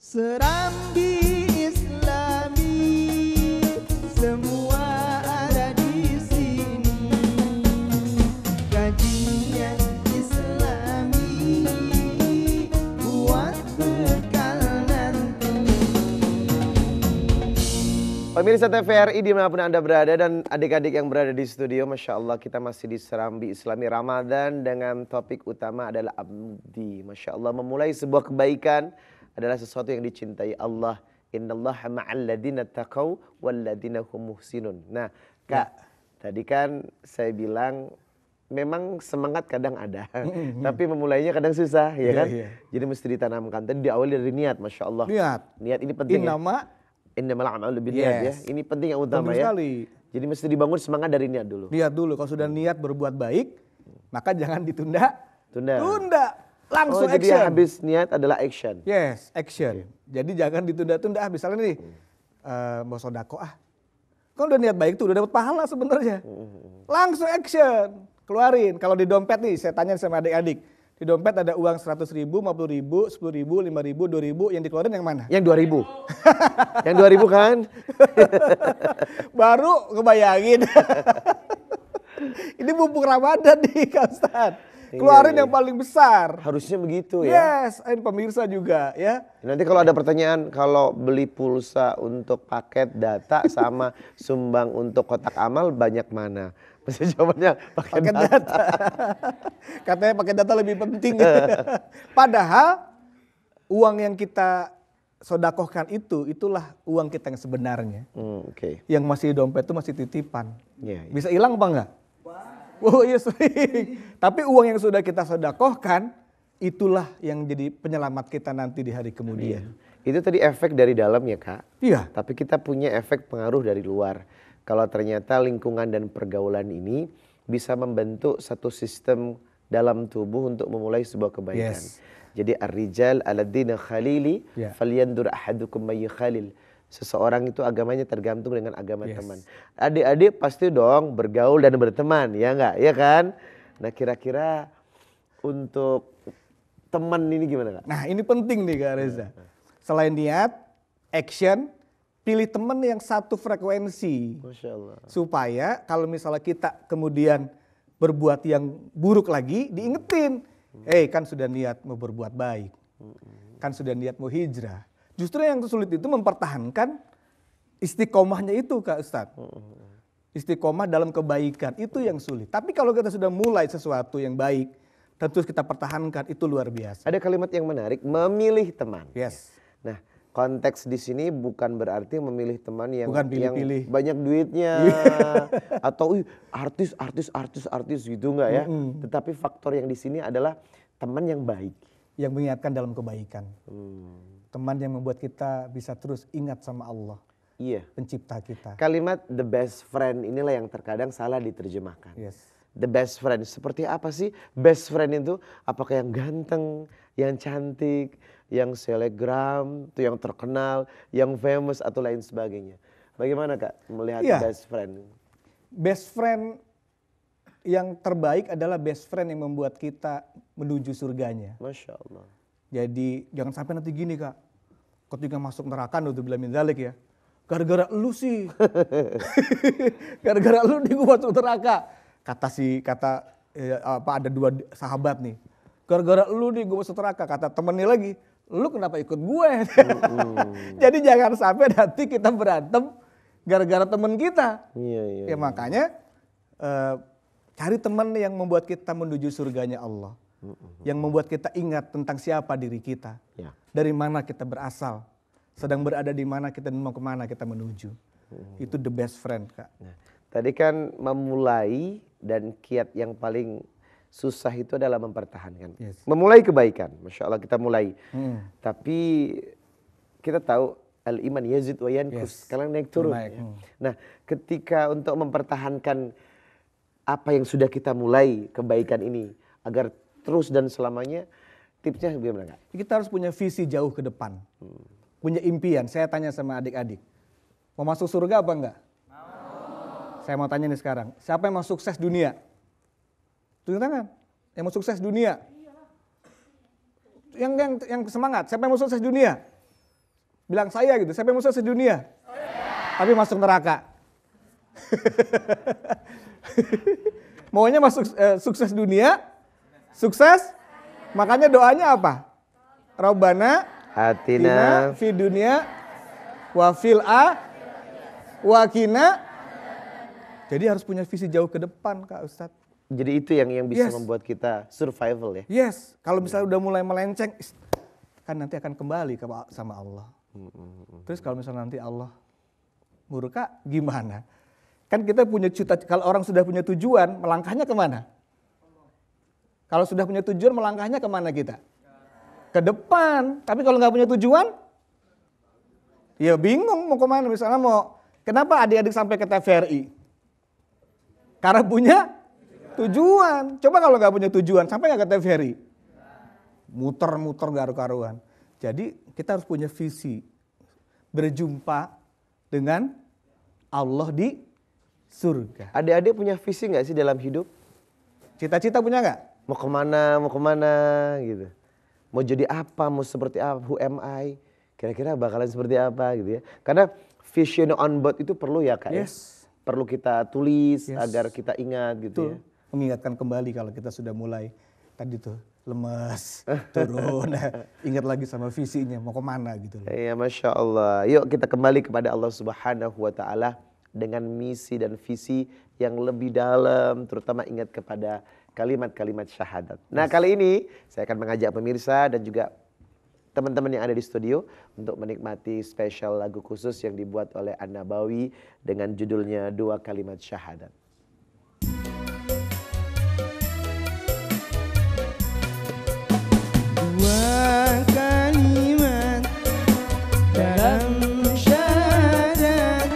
Serambi Islami, semua ada di sini. Kajian Islami buat bekal nanti. Pemirsa TVRI dimanapun Anda berada dan adik-adik yang berada di studio, Masya Allah kita masih di Serambi Islami Ramadan dengan topik utama adalah abdi. Masya Allah, memulai sebuah kebaikan adalah sesuatu yang dicintai Allah. Innallaha ma'al ladina taqaw wal ladina hum muhsinun. Nah, Kak, tadi kan saya bilang memang semangat kadang ada, tapi memulainya kadang susah, ya kan? Jadi mesti ditanamkan. Tadi diawali dari niat, Masya Allah. Niat ini penting. Innamal a'malu binniyat ya. Ini penting yang utama ya. Sekali. Jadi mesti dibangun semangat dari niat dulu. Niat dulu. Kalau sudah niat berbuat baik, maka jangan ditunda. Tunda. Langsung jadi action. Habis niat adalah action. Yes, action. Jadi jangan ditunda-tunda. Misalnya nih, mau sodako Kalau udah niat baik tuh udah dapat pahala sebenarnya. Langsung action. Keluarin. Kalau di dompet nih, saya tanya sama adik-adik. Di dompet ada uang 100.000, 50.000, 10.000, 5.000, 2.000. Yang dikeluarin yang mana? Yang 2.000. Yang 2.000 kan? Baru kebayangin. Ini mumpung Ramadan nih Kak Ustadz. Keluarin yang paling besar. Harusnya begitu ya. Yes, pemirsa juga ya. Nanti kalau ada pertanyaan, kalau beli pulsa untuk paket data sama sumbang untuk kotak amal banyak mana? Pasti jawabannya paket data. Katanya paket data lebih penting. Padahal uang yang kita sodakohkan itulah uang kita yang sebenarnya. Yang masih di dompet itu masih titipan. Bisa hilang apa enggak? Oh iya sering. Tapi uang yang sudah kita sodakohkan, itulah yang jadi penyelamat kita nanti di hari kemudian. Itu tadi efek dari dalam ya Kak. Iya. Tapi kita punya efek pengaruh dari luar. Kalau ternyata lingkungan dan pergaulan ini bisa membentuk satu sistem dalam tubuh untuk memulai sebuah kebaikan. Jadi ar-rijal ala dina khalili falyandur ahadukum may khalil. Seseorang itu agamanya tergantung dengan agama teman. Adik-adik pasti dong bergaul dan berteman, ya enggak? Ya kan? Nah kira-kira untuk teman ini gimana Kak? Nah ini penting nih Kak Reza. Selain niat, action, pilih teman yang satu frekuensi. Masya Allah. Supaya kalau misalnya kita kemudian berbuat yang buruk lagi, diingetin. Kan sudah niat mau berbuat baik. Kan sudah niat mau hijrah. Justru yang sulit itu mempertahankan istiqomahnya itu Kak Ustadz. Istiqomah dalam kebaikan itu yang sulit. Tapi kalau kita sudah mulai sesuatu yang baik dan terus kita pertahankan itu luar biasa. Ada kalimat yang menarik, memilih teman. Yes. Nah konteks di sini bukan berarti memilih teman yang, bukan pilih-pilih. Yang banyak duitnya atau artis gitu enggak ya. Tetapi faktor yang di sini adalah teman yang baik. Yang mengingatkan dalam kebaikan. Teman yang membuat kita bisa terus ingat sama Allah. Iya. Pencipta kita. Kalimat the best friend inilah yang terkadang salah diterjemahkan. Yes. The best friend, seperti apa sih best friend itu? Apakah yang ganteng, yang cantik, yang selebgram, itu yang terkenal, yang famous atau lain sebagainya? Bagaimana Kak melihat best friend? Best friend yang terbaik adalah best friend yang membuat kita menuju surganya. Masya Allah. Jadi jangan sampai nanti gini Kak, ketika masuk neraka bilang min dzalik ya, gara-gara lu sih, gara-gara lu nih gue masuk neraka. Ada dua sahabat nih, gara-gara lu nih gue masuk neraka. Kata temennya lagi, lu kenapa ikut gue? Jadi jangan sampai nanti kita berantem gara-gara temen kita. Ya makanya cari teman yang membuat kita menuju surganya Allah. Yang membuat kita ingat tentang siapa diri kita. Dari mana kita berasal. Sedang berada di mana kita dan mau kemana kita menuju. Itu the best friend Kak. Nah, tadi kan memulai dan kiat yang paling susah itu adalah mempertahankan. Memulai kebaikan. Masya Allah kita mulai. Tapi kita tahu al-iman yazid wa yankus. Sekarang naik turun. Nah ketika untuk mempertahankan apa yang sudah kita mulai kebaikan ini. Agar terus dan selamanya, tipsnya bagaimana Kak? Kita harus punya visi jauh ke depan. Punya impian. Saya tanya sama adik-adik. Mau masuk surga apa enggak? Mau. Saya mau tanya nih sekarang. Siapa yang mau sukses dunia? Tunjuk tangan. Yang mau sukses dunia? Yang semangat. Siapa yang mau sukses dunia? Bilang saya gitu, siapa yang mau sukses dunia? Tapi masuk neraka. Maunya masuk sukses dunia, sukses, makanya doanya apa? Rabbana Atina fi dunia wa fil wakina. Jadi harus punya visi jauh ke depan Kak Ustadz. Jadi itu yang bisa Yes. membuat kita survival ya. Yes, kalau misalnya udah mulai melenceng, kan nanti akan kembali sama Allah. Terus kalau misalnya nanti Allah murka gimana? Kan kita punya kalau orang sudah punya tujuan, melangkahnya kemana? Kalau sudah punya tujuan, melangkahnya kemana kita? Ke depan. Tapi kalau nggak punya tujuan, ya bingung mau kemana. Misalnya kenapa adik-adik sampai ke TVRI? Karena punya tujuan. Coba kalau nggak punya tujuan, sampai nggak ke TVRI? Muter-muter gak karuan. Jadi kita harus punya visi. Berjumpa dengan Allah di surga. Adik-adik punya visi nggak sih dalam hidup? Cita-cita punya nggak? Mau kemana gitu. Mau jadi apa, mau seperti apa, who am I? Kira-kira bakalan seperti apa gitu ya. Karena vision on board itu perlu ya Kak ya. Yes. Perlu kita tulis Yes. agar kita ingat gitu ya. Mengingatkan kembali kalau kita sudah mulai tadi tuh lemes, turun, ingat lagi sama visinya mau kemana gitu. Iya, Masya Allah. Yuk kita kembali kepada Allah Subhanahu wa Ta'ala dengan misi dan visi yang lebih dalam, terutama ingat kepada kalimat-kalimat syahadat. Nah, kali ini saya akan mengajak pemirsa dan juga teman-teman yang ada di studio untuk menikmati spesial lagu khusus yang dibuat oleh An-Nabawi dengan judulnya Dua Kalimat Syahadat. Dua kalimat dalam syahadat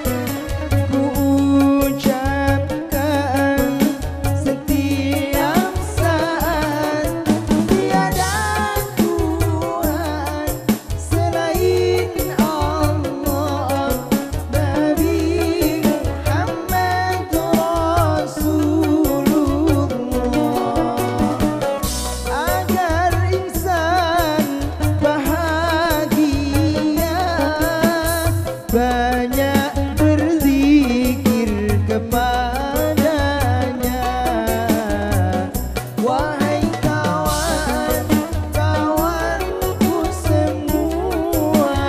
ku ucapkan setiap saat. Tiada Tuhan selain Allah, Nabi Muhammad Rasulullah. Agar insan bahagia, banyak berzikir kepadanya. Wahai kawan-kawanku semua,